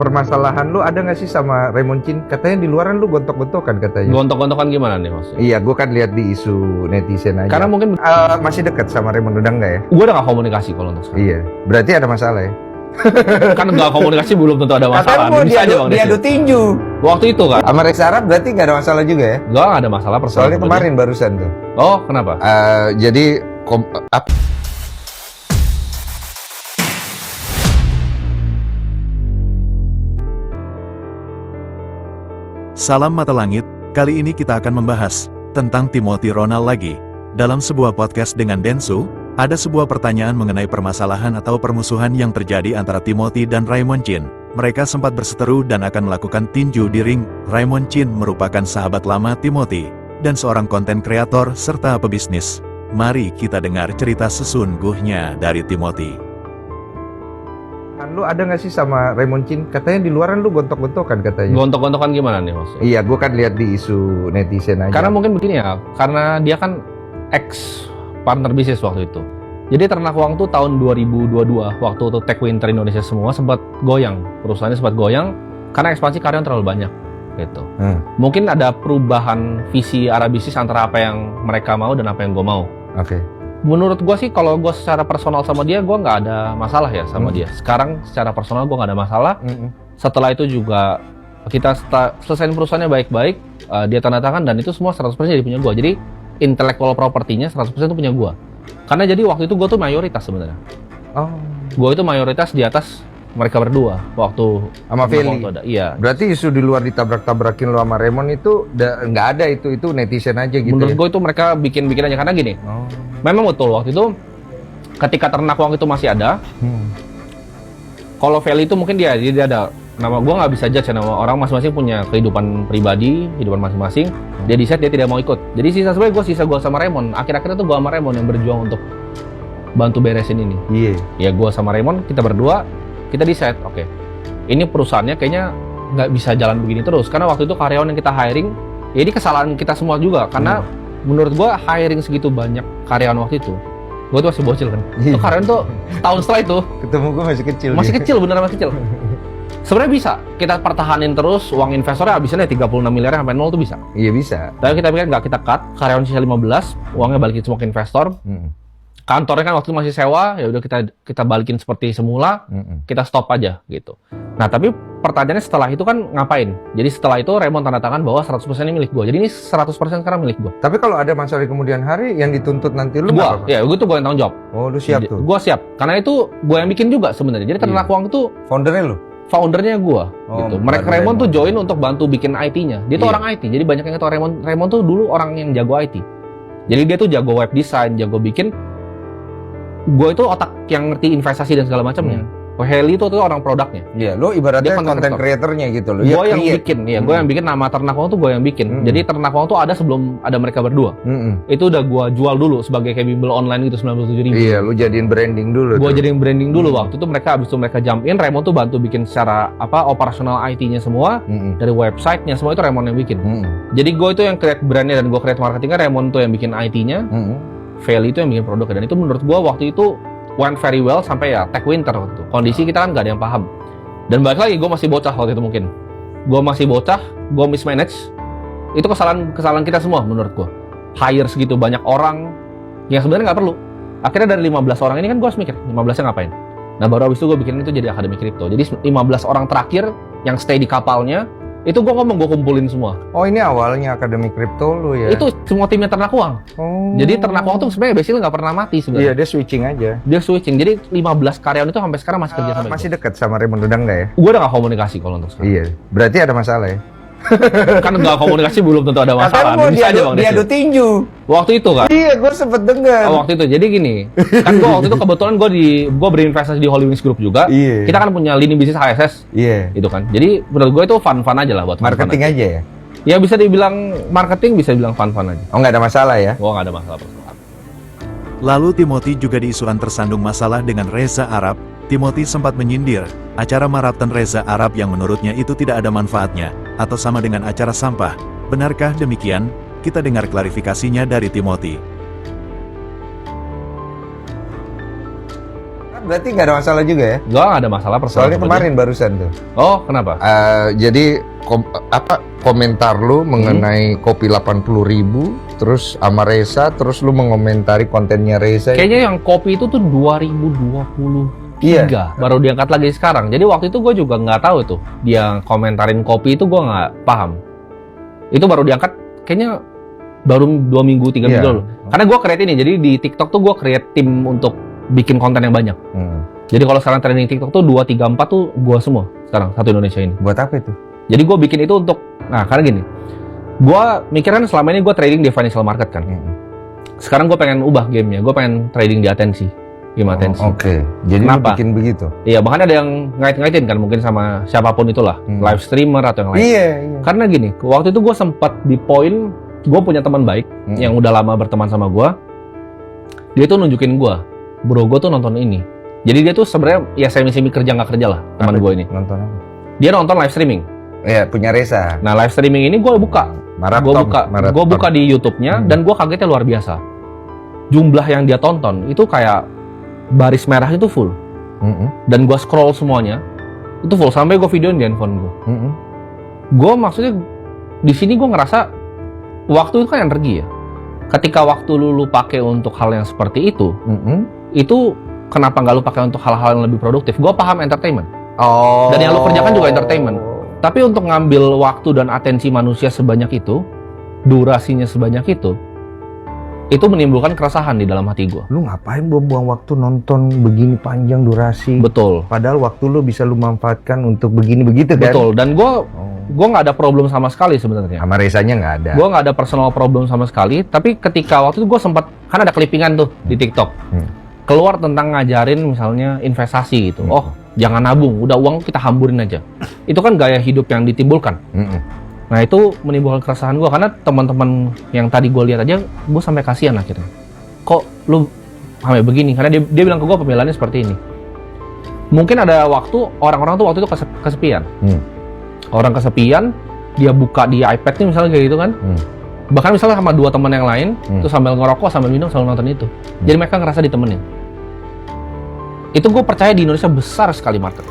Permasalahan lu ada nggak sih sama Raymond Chin? Katanya di luaran lu gontok-gontokan katanya. Gontok-gontokan gimana nih maksudnya? Iya, gua kan lihat di isu netizen aja. Karena mungkin Masih dekat sama Raymond, udah enggak ya? gue udah gak komunikasi kalau untuk sekarang. Iya, berarti ada masalah ya? Kan gak komunikasi belum tentu ada masalah. Katanya mau Bisa aja Bang diadu Desi. tinju. Waktu itu kan, Sama Reza Arab berarti nggak ada masalah juga ya? gue gak ada masalah personal. Soalnya sama dia. kemarin barusan tuh. Oh, kenapa? Jadi Salam mata langit, kali ini kita akan membahas tentang Timothy Ronald lagi. Dalam sebuah podcast dengan Densu, ada sebuah pertanyaan mengenai permasalahan atau permusuhan yang terjadi antara Timothy dan Raymond Chin. Mereka sempat berseteru dan akan melakukan tinju di ring. Raymond Chin merupakan sahabat lama Timothy dan seorang konten kreator serta pebisnis. Mari kita dengar cerita sesungguhnya dari Timothy. lu ada nggak sih sama Raymond Chin? Katanya di luaran lu gontok-gontokan katanya. Gontok-gontokan gimana nih maksudnya? Iya, gua kan lihat di isu netizen aja. Karena mungkin begini ya, karena dia kan ex partner bisnis waktu itu. Jadi Ternak Uang tuh tahun 2022, waktu itu Tech Winter Indonesia semua sempat goyang, perusahaannya sempat goyang karena ekspansi karyawan terlalu banyak gitu. Mungkin ada perubahan visi arah bisnis antara apa yang mereka mau dan apa yang gue mau. Oke. Menurut gue sih kalau gue secara personal sama dia, gue nggak ada masalah ya sama dia. Sekarang secara personal gue nggak ada masalah. Setelah itu juga kita selesaiin perusahaannya baik-baik, dia tanda tangan dan itu semua 100% jadi punya gue. Jadi intellectual property-nya 100% itu punya gue. Karena jadi waktu itu gue tuh mayoritas sebenarnya. Oh. Gue itu mayoritas di atas mereka berdua waktu Sama Feli. ada. Iya. Berarti isu di luar ditabrak-tabrakin lu sama Raymond itu nggak ada, itu netizen aja gitu. Menurut ya? gue itu mereka bikin aja karena gini. Oh. Memang betul waktu itu ketika Ternak Uang itu masih ada. Kalau Feli itu mungkin dia ada nama, gue nggak bisa judge ya, nama orang masing-masing punya kehidupan pribadi, kehidupan masing-masing. Dia decide dia tidak mau ikut. Jadi sebenarnya gue sama Raymond. Akhir-akhirnya tuh gue sama Raymond yang berjuang untuk bantu beresin ini. Iya. Ya gue sama Raymond kita berdua kita decide, oke, ini perusahaannya kayaknya nggak bisa jalan begini terus. Karena waktu itu karyawan yang kita hiring, ya ini kesalahan kita semua juga. Karena menurut gue hiring segitu banyak karyawan waktu itu, gue tuh masih bocil kan. Iya. Tuh karyawan tuh tahun setelah itu Ketemu gue masih kecil. masih dia. kecil, beneran masih kecil. Sebenarnya bisa kita pertahanin terus, uang investornya habisnya 36 miliar sampai 0 tuh bisa. Iya bisa. Tapi kita pikir nggak, kita cut, karyawan sisa 15, uangnya balikin semua ke investor. Kantornya kan waktu itu masih sewa, ya udah kita balikin seperti semula, kita stop aja gitu. Nah, tapi pertanyaannya setelah itu kan ngapain? Jadi setelah itu Raymond tanda tangan bahwa 100% ini milik gue. Jadi ini 100% sekarang milik gue. Tapi kalau ada masalah di kemudian hari yang dituntut nanti lu Gue, nggak apa-apa? ya gue tuh gue yang tanggung jawab. Oh, lu siap tuh. Gue siap, karena itu gue yang bikin juga sebenarnya. Jadi Ternak Uang itu Foundernya lu? foundernya gue, gitu. Mereka baru Raymond tuh Raymond. join untuk bantu bikin IT-nya. Dia tuh Iya. orang IT, jadi banyak yang tahu Raymond. Raymond tuh dulu orang yang jago IT. Jadi dia tuh jago web design, jago bikin. Gue itu otak yang ngerti investasi dan segala macamnya. Heli itu tuh orang produknya. Iya, lu ibaratnya Dia content content creator. creatornya gitu loh. Gue yang bikin, ya gue yang bikin nama Ternak Uang tuh gue yang bikin. Jadi Ternak Uang tuh ada sebelum ada mereka berdua. Itu udah gue jual dulu sebagai kayak bimbel online gitu 97.000. Iya, lu jadiin branding dulu. Gue tuh. jadiin branding dulu waktu itu abis itu mereka jump in. Raymond tuh bantu bikin secara operasional IT-nya semua, dari website-nya semua itu Raymond yang bikin. Jadi gue itu yang create brandnya dan gue create marketingnya, Raymond tuh yang bikin IT-nya, Feli itu yang bikin produknya. Dan itu menurut gue waktu itu went very well sampai ya Tech Winter waktu itu. Kondisi kita kan gak ada yang paham. Dan balik lagi, gue masih bocah waktu itu mungkin. Gue masih bocah, gue mismanage. Itu kesalahan kita semua menurut gue. Hire segitu banyak orang yang sebenarnya nggak perlu. Akhirnya dari 15 orang ini kan gue harus mikir, 15-nya ngapain? Nah baru abis itu gue bikin itu jadi Akademi Kripto. Jadi 15 orang terakhir yang stay di kapalnya, itu gue kumpulin semua. Oh, ini awalnya Akademi Kripto lu ya? Itu semua timnya Ternak Uang. Oh. Jadi Ternak Uang tuh sebenarnya basically nggak pernah mati Iya, sebenarnya. dia switching aja. Dia switching. Jadi 15 karyawan itu sampai sekarang masih kerja sama Masih dekat sama Raymond, udah enggak ya? gue udah nggak komunikasi kalau untuk sekarang. Iya, berarti ada masalah ya? Kan nggak komunikasi belum tentu ada masalah. Katanya mau Bisa aja Bang Desi. diadu tinju. Waktu itu kan. Iya, gue sempet dengar. Waktu itu. Jadi gini, kan gue waktu itu kebetulan gue berinvestasi di Hollywings Group juga. Iya. Kita kan punya lini bisnis HSS. Iya. Itu kan. Jadi menurut gue itu fun-fun aja lah buat fun-fun Marketing aja ya? Ya bisa dibilang marketing, bisa dibilang fun-fun aja. Oh, nggak ada masalah ya? Gue nggak ada masalah personal. Lalu Timothy juga diisukan tersandung masalah dengan Reza Arab. Timothy sempat menyindir acara maraton Reza Arab yang menurutnya itu tidak ada manfaatnya, atau sama dengan acara sampah. Benarkah demikian? Kita dengar klarifikasinya dari Timothy. berarti nggak ada masalah juga ya? Gua nggak ada masalah personal. Soalnya kemarin barusan tuh. Oh, kenapa? Jadi komentar lu mengenai kopi 80.000, terus sama Reza, terus lu mengomentari kontennya Reza. Kayaknya yang kopi itu tuh 2023 Iya. baru diangkat lagi sekarang. Jadi waktu itu gue juga nggak tahu tuh dia komentarin kopi itu gue nggak paham. Itu baru diangkat kayaknya baru 2 minggu 3 minggu lalu. Karena gue create ini, jadi di TikTok tuh gue create tim untuk bikin konten yang banyak. Jadi kalau sekarang trending TikTok tuh 2, 3, 4 tuh gue semua sekarang satu Indonesia ini. Buat apa itu? Jadi gue bikin itu untuk, nah karena gini, gue mikir kan selama ini gue trading di financial market kan. Sekarang gue pengen ubah gamenya, gue pengen trading di atensi, game atensi. Oke. Jadi lu bikin begitu? Iya, bahkan ada yang ngait-ngaitin kan mungkin sama siapapun itulah, live streamer atau yang lain. Iya. Karena gini, waktu itu gue sempat di poin, gue punya teman baik yang udah lama berteman sama gue. Dia tuh nunjukin gue, bro gue tuh nonton ini. Jadi dia tuh sebenarnya ya semi-semi kerja nggak kerja lah teman gue ini. Nonton apa? Dia nonton live streaming. Iya, punya Reza. Nah live streaming ini gue buka, gue buka di YouTube-nya dan gue kagetnya luar biasa. Jumlah yang dia tonton itu kayak baris merah itu full. Dan gue scroll semuanya itu full sampai gue videoin di handphone gue. Gue maksudnya di sini gue ngerasa waktu itu kan energi ya. Ketika waktu lu pakai untuk hal yang seperti itu kenapa nggak lu pakai untuk hal-hal yang lebih produktif? Gue paham entertainment. Dan yang lu kerjakan juga entertainment. Tapi untuk ngambil waktu dan atensi manusia sebanyak itu, durasinya sebanyak itu menimbulkan keresahan di dalam hati gue. Lu ngapain buang-buang waktu nonton begini panjang durasi? Betul. Padahal waktu lu bisa lu manfaatkan untuk begini-begitu kan? Betul. Dan gue nggak ada problem sama sekali sebenarnya. Sama Rezanya nggak ada. Gue nggak ada personal problem sama sekali. Tapi ketika waktu itu gue sempat, kan ada clippingan tuh di TikTok. Keluar tentang ngajarin misalnya investasi gitu. Oh, jangan nabung, udah uang kita hamburin aja. Itu kan gaya hidup yang ditimbulkan. Nah itu menimbulkan keresahan gue karena teman-teman yang tadi gue lihat aja, gue sampai kasihan akhirnya. Kok lu sampai begini? Karena dia bilang ke gue pembelaannya seperti ini. Mungkin ada waktu orang-orang tuh waktu itu kesepian. Orang kesepian, dia buka di iPad nih misalnya kayak gitu kan. Bahkan misalnya sama 2 teman yang lain, terus sambil ngerokok, sambil minum, selalu nonton itu. Jadi mereka ngerasa ditemenin. Itu gue percaya di Indonesia besar sekali market.